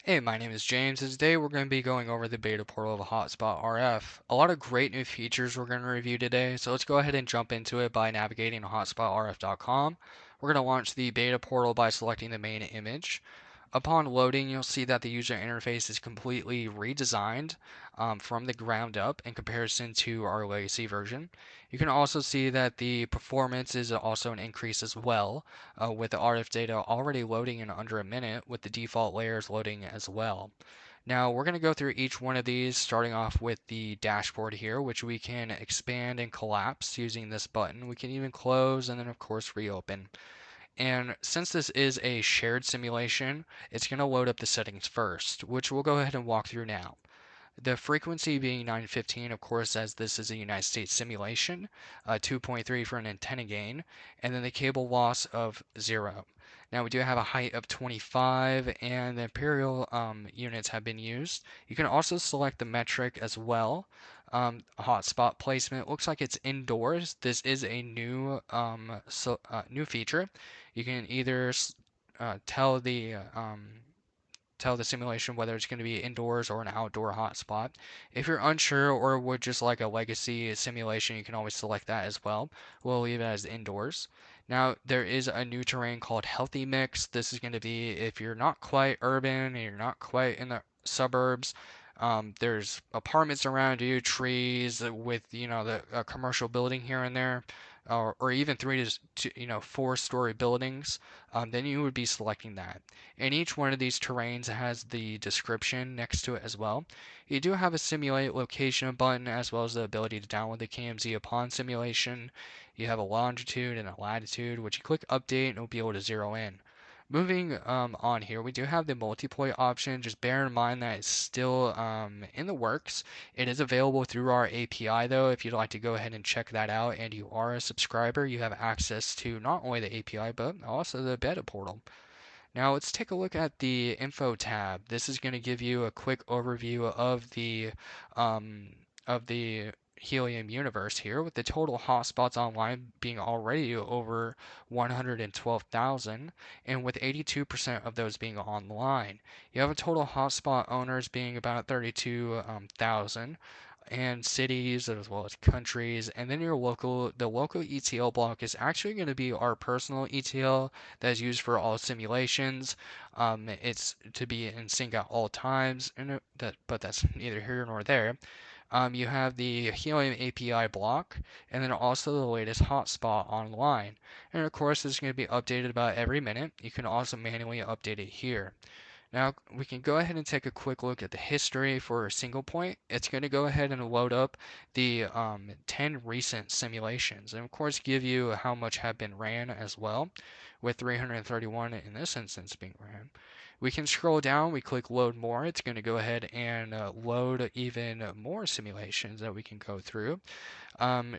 Hey, my name is James, and today we're going to be going over the beta portal of HotspotRF. A lot of great new features we're going to review today, so let's go ahead and jump into it by navigating to HotspotRF.com. We're going to launch the beta portal by selecting the main image. Upon loading, you'll see that the user interface is completely redesigned from the ground up in comparison to our legacy version. You can also see that the performance is also an increase as well, with the RF data already loading in under a minute, with the default layers loading as well. Now we're going to go through each one of these, starting off with the dashboard here, which we can expand and collapse using this button. We can even close and then of course reopen. And since this is a shared simulation, it's going to load up the settings first, which we'll go ahead and walk through now. The frequency being 915, of course, as this is a United States simulation, 2.3 for an antenna gain, and then the cable loss of 0. Now we do have a height of 25, and the imperial units have been used. You can also select the metric as well. Hotspot placement looks like it's indoors. This is a new feature. You can either tell the simulation whether it's going to be indoors or an outdoor hotspot. If you're unsure or would just like a legacy simulation, you can always select that as well. We'll leave it as indoors. Now, there is a new terrain called Healthy Mix. This is going to be if you're not quite urban and you're not quite in the suburbs. There's apartments around you, trees with the commercial building here and there, or even 4-story buildings. Then you would be selecting that. And each one of these terrains has the description next to it as well. You do have a simulate location button as well as the ability to download the KMZ upon simulation. You have a longitude and a latitude, which you click update and it'll be able to zero in. Moving on here, we do have the multiplayer option. Just bear in mind that it's still in the works. It is available through our API though. If you'd like to go ahead and check that out and you are a subscriber, you have access to not only the API but also the beta portal. Now let's take a look at the info tab. This is going to give you a quick overview um, of the Helium universe here, with the total hotspots online being already over 112,000, and with 82% of those being online. You have a total hotspot owners being about 32,000, and cities as well as countries, and then the local ETL block is actually going to be our personal ETL that is used for all simulations. It's to be in sync at all times, but that's neither here nor there. You have the Helium API block, and then also the latest hotspot online. And of course, it's going to be updated about every minute. You can also manually update it here. Now we can go ahead and take a quick look at the history for a single point. It's going to go ahead and load up the 10 recent simulations and of course give you how much have been ran as well, with 331 in this instance being ran. We can scroll down, we click load more. It's going to go ahead and load even more simulations that we can go through. Um,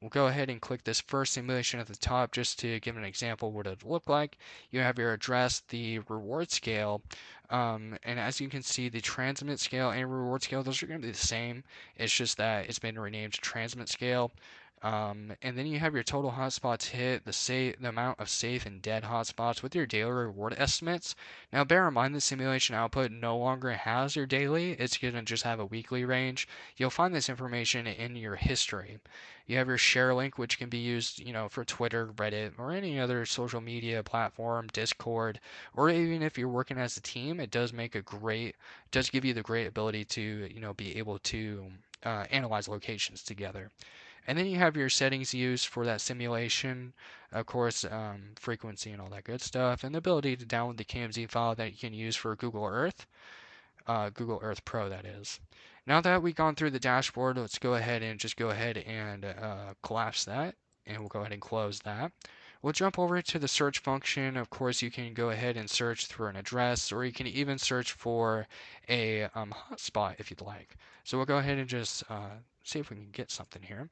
We'll go ahead and click this first simulation at the top just to give an example of what it would look like. You have your address, the reward scale, and as you can see, the transmit scale and reward scale, those are going to be the same. It's just that it's been renamed to transmit scale. And then you have your total hotspots hit, the amount of safe and dead hotspots with your daily reward estimates. Now, bear in mind the simulation output no longer has your daily; it's going to just have a weekly range. You'll find this information in your history. You have your share link, which can be used, for Twitter, Reddit, or any other social media platform, Discord, or even if you're working as a team, it does give you the great ability to, be able to analyze locations together. And then you have your settings used for that simulation, of course, frequency and all that good stuff, and the ability to download the KMZ file that you can use for Google Earth Pro, that is. Now that we've gone through the dashboard, let's go ahead and collapse that, and we'll go ahead and close that. We'll jump over to the search function. Of course, you can go ahead and search for an address, or you can even search for a hotspot if you'd like. So we'll go ahead and just see if we can get something here.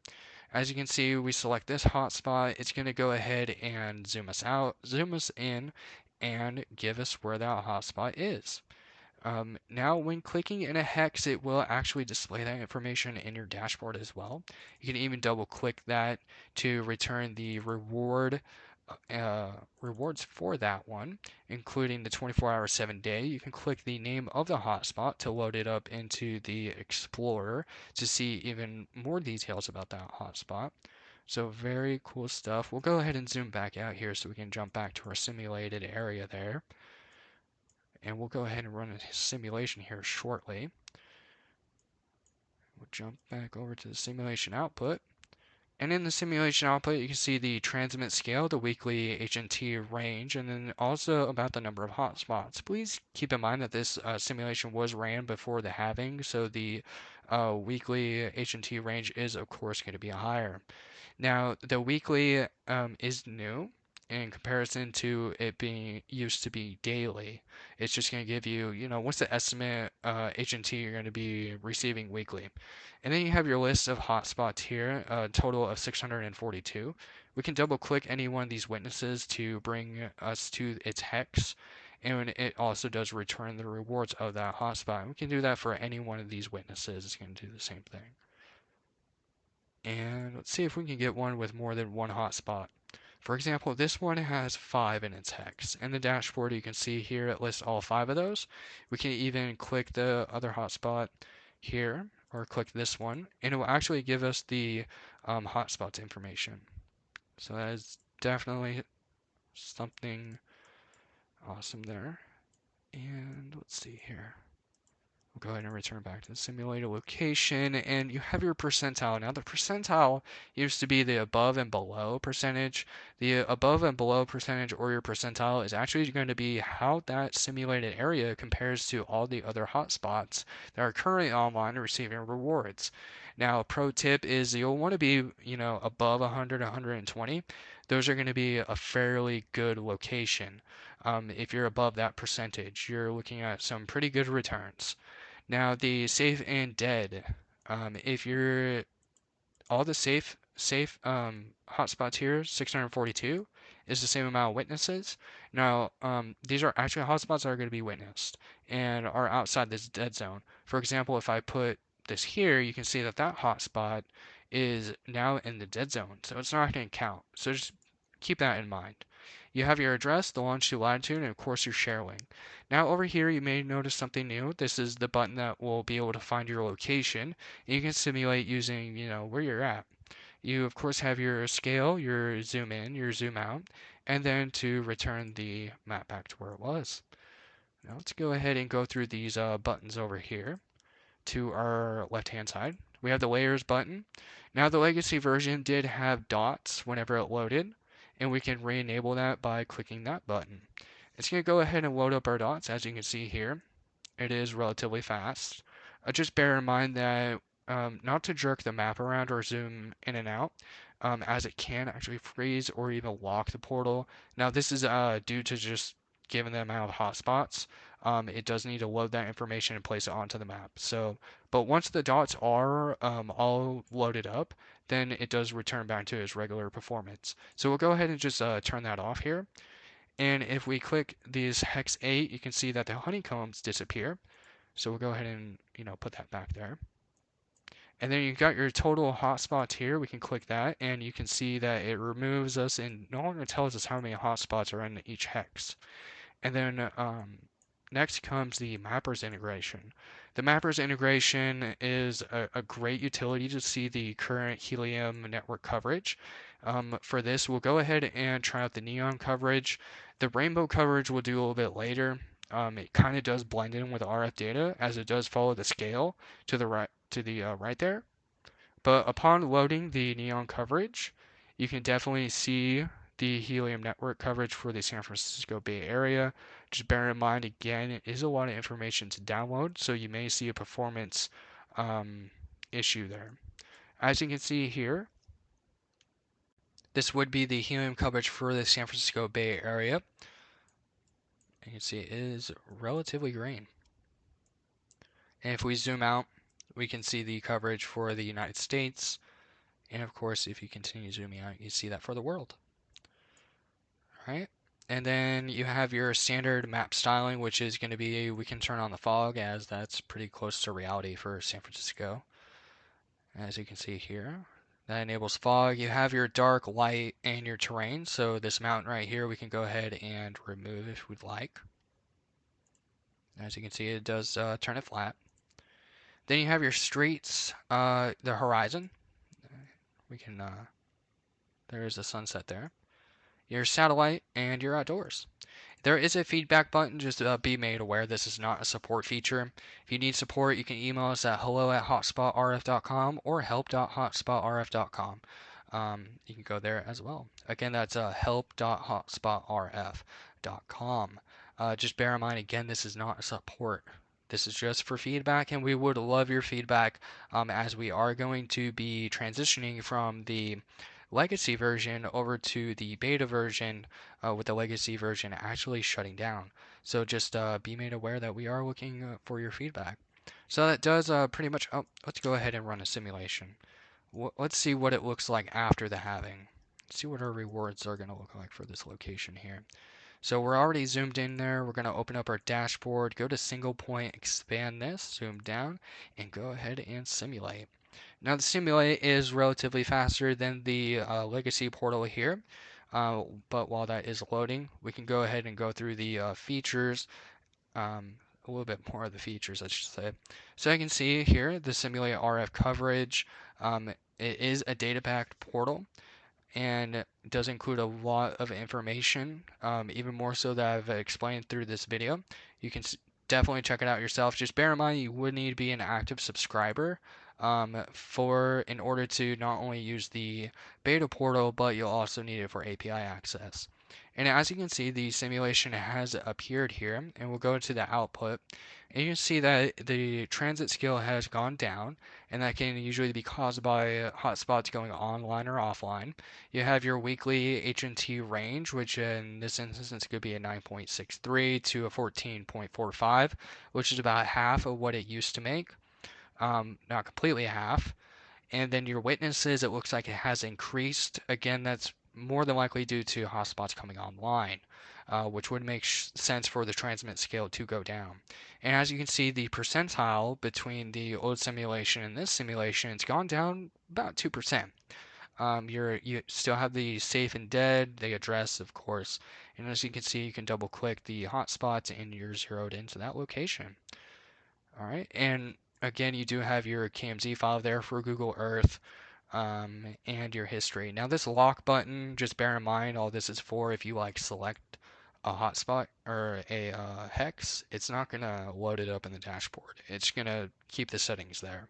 As you can see, we select this hotspot. It's going to go ahead and zoom us in, and give us where that hotspot is. Now, when clicking in a hex, it will actually display that information in your dashboard as well. You can even double click that to return the reward rewards for that one, including the 24-hour 7-day. You can click the name of the hotspot to load it up into the Explorer to see even more details about that hotspot. So very cool stuff. We'll go ahead and zoom back out here so we can jump back to our simulated area there. And we'll go ahead and run a simulation here shortly. We'll jump back over to the simulation output. And in the simulation output, you can see the transmit scale, the weekly HNT range, and then also about the number of hotspots. Please keep in mind that this simulation was ran before the halving, so the weekly HNT range is, of course, going to be higher. Now, the weekly is new in comparison to it being used to be daily. It's just going to give you, what's the estimate HNT you're going to be receiving weekly. And then you have your list of hotspots here, a total of 642. We can double click any one of these witnesses to bring us to its hex. And it also does return the rewards of that hotspot. We can do that for any one of these witnesses. It's going to do the same thing. And let's see if we can get one with more than one hotspot. For example, this one has 5 in its hex. In the dashboard, you can see here it lists all 5 of those. We can even click the other hotspot here, or click this one, and it will actually give us the hotspots information. So that is definitely something awesome there. And let's see here. We'll go ahead and return back to the simulated location, and you have your percentile. Now, the percentile used to be the above and below percentage. The above and below percentage, or your percentile, is actually going to be how that simulated area compares to all the other hotspots that are currently online and receiving rewards. Now, pro tip is you'll want to be, above 100, 120. Those are going to be a fairly good location. If you're above that percentage, you're looking at some pretty good returns. Now the safe and dead, if you're all the safe hotspots here, 642 is the same amount of witnesses. Now these are actually hotspots that are going to be witnessed and are outside this dead zone. For example, if I put this here, you can see that that hotspot is now in the dead zone, so it's not going to count. So just keep that in mind. You have your address, the longitude, latitude, and of course your share link. Now over here you may notice something new. This is the button that will be able to find your location. And you can simulate using, where you're at. You of course have your scale, your zoom in, your zoom out, and then to return the map back to where it was. Now let's go ahead and go through these buttons over here. To our left hand side, we have the layers button. Now the legacy version did have dots whenever it loaded, and we can re-enable that by clicking that button. It's going to go ahead and load up our dots. As you can see here, it is relatively fast. Just bear in mind that not to jerk the map around or zoom in and out, as it can actually freeze or even lock the portal. Now this is due to just given the amount of hotspots. It does need to load that information and place it onto the map. So, but once the dots are all loaded up, then it does return back to its regular performance. So we'll go ahead and just turn that off here. And if we click these hex 8, you can see that the honeycombs disappear. So we'll go ahead and, put that back there. And then you've got your total hotspots here. We can click that, and you can see that it removes us and no longer tells us how many hotspots are in each hex. And then next comes the mappers integration. The mappers integration is a great utility to see the current helium network coverage. For this, we'll go ahead and try out the neon coverage. The rainbow coverage we'll do a little bit later. It kind of does blend in with RF data as it does follow the scale to the right there. But upon loading the neon coverage, you can definitely see the helium network coverage for the San Francisco Bay Area. Just bear in mind, again, it is a lot of information to download, so you may see a performance issue there. As you can see here, this would be the helium coverage for the San Francisco Bay Area. You can see it is relatively green. And if we zoom out, we can see the coverage for the United States. And of course, if you continue zooming out, you see that for the world. All right. And then you have your standard map styling, which is going to be, we can turn on the fog as that's pretty close to reality for San Francisco, as you can see here. That enables fog. You have your dark, light, and your terrain. So this mountain right here, we can go ahead and remove if we'd like. As you can see, it does turn it flat. Then you have your streets, the horizon. We can, there is a sunset there. Your satellite and your outdoors. There is a feedback button, just be made aware this is not a support feature. If you need support, you can email us at hello@hotspotrf.com or help.hotspotrf.com. You can go there as well. Again, that's help.hotspotrf.com. Just bear in mind, again, this is not a support. This is just for feedback, and we would love your feedback as we are going to be transitioning from the legacy version over to the beta version with the legacy version actually shutting down. So just be made aware that we are looking for your feedback. So that does pretty much, oh, let's go ahead and run a simulation. Let's see what it looks like after the halving. See what our rewards are going to look like for this location here. So we're already zoomed in there. We're going to open up our dashboard, go to single point, expand this, zoom down, and go ahead and simulate. Now the simulate is relatively faster than the legacy portal here, but while that is loading, we can go ahead and go through the features, a little bit more of the features, I should say. So I can see here the simulate RF coverage. It is a data-packed portal and does include a lot of information, even more so that I've explained through this video. You can definitely check it out yourself. Just bear in mind you would need to be an active subscriber in order to not only use the beta portal, but you'll also need it for API access. And as you can see, the simulation has appeared here, and we'll go to the output. And you can see that the transit scale has gone down, and that can usually be caused by hotspots going online or offline. You have your weekly HNT range, which in this instance could be a 9.63 to a 14.45, which is about half of what it used to make. Not completely half. And then your witnesses, it looks like it has increased. Again, that's more than likely due to hotspots coming online, which would make sense for the transmit scale to go down. And as you can see, the percentile between the old simulation and this simulation, it's gone down about 2%. You still have the safe and dead, the address, of course. And as you can see, you can double click the hotspots and you're zeroed into that location. All right, and again, you do have your KMZ file there for Google Earth and your history. Now, this lock button, just bear in mind, all this is for if you like select a hotspot or a hex, it's not gonna load it up in the dashboard. It's gonna keep the settings there.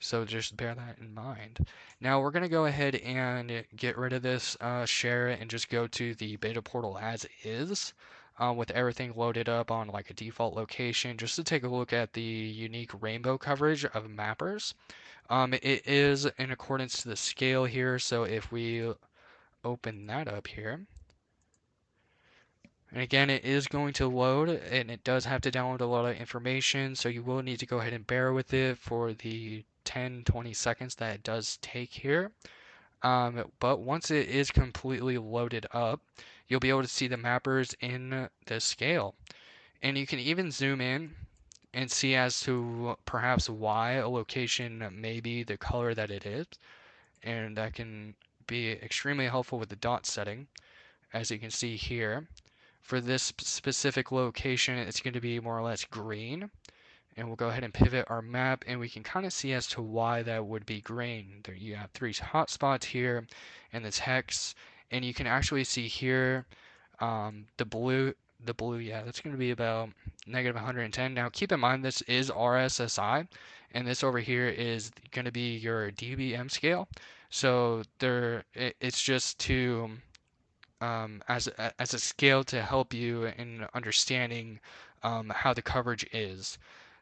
So just bear that in mind. Now we're gonna go ahead and get rid of this share and just go to the beta portal as is. With everything loaded up on like a default location, just to take a look at the unique rainbow coverage of mappers. It is in accordance to the scale here, so if we open that up here, and again, it is going to load, and it does have to download a lot of information, so you will need to go ahead and bear with it for the 10-20 seconds that it does take here. But once it is completely loaded up, you'll be able to see the mappers in the scale. And you can even zoom in and see as to perhaps why a location may be the color that it is. And that can be extremely helpful with the dot setting, as you can see here. For this specific location, it's going to be more or less green. And we'll go ahead and pivot our map, and we can kind of see as to why that would be green. There you have 3 hotspots here and this hex, and you can actually see here the blue, yeah, that's going to be about negative 110. Now keep in mind this is RSSI, and this over here is going to be your dBm scale. So it's just to as a scale to help you in understanding how the coverage is.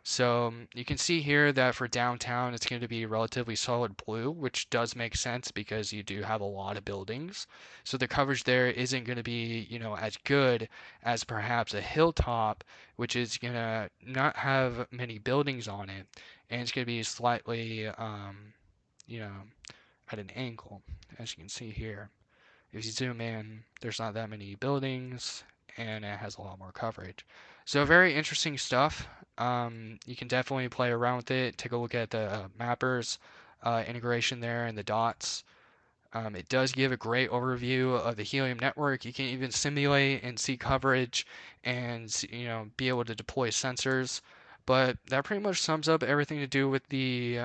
So you can see here that for downtown, it's going to be relatively solid blue, which does make sense because you do have a lot of buildings. So the coverage there isn't going to be, as good as perhaps a hilltop, which is going to not have many buildings on it, and it's going to be slightly, you know, at an angle, as you can see here. If you zoom in, there's not that many buildings, and it has a lot more coverage. So very interesting stuff. You can definitely play around with it. Take a look at the mappers. integration there and the dots. It does give a great overview of the Helium network. You can even simulate and see coverage and be able to deploy sensors. But that pretty much sums up everything to do with the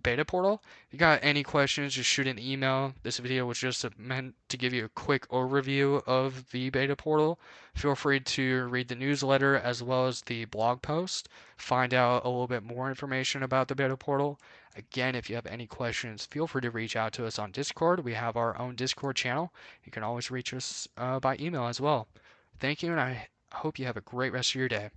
beta portal. If you got any questions, just shoot an email. This video was just meant to give you a quick overview of the beta portal. Feel free to read the newsletter as well as the blog post. Find out a little bit more information about the beta portal. Again, if you have any questions, feel free to reach out to us on Discord. We have our own Discord channel. You can always reach us by email as well. Thank you, and I hope you have a great rest of your day.